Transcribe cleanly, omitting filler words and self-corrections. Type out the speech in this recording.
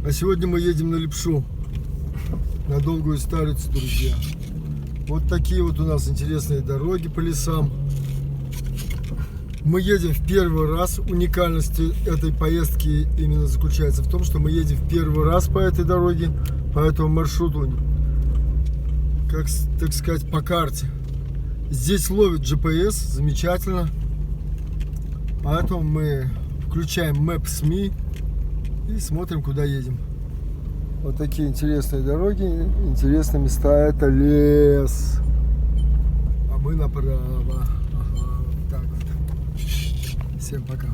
А сегодня мы едем на Лепшу, на Долгую Старицу, друзья. Вот такие вот у нас интересные дороги по лесам. Мы едем в первый раз. Уникальность этой поездки именно заключается в том, что мы едем в первый раз по этой дороге, по этому маршруту, как, так сказать, по карте. Здесь ловит GPS, замечательно. Поэтому мы включаем Maps.me и смотрим, куда едем. Вот такие интересные дороги, интересные места. Это лес. А мы направо. Ага, вот так вот. Всем пока.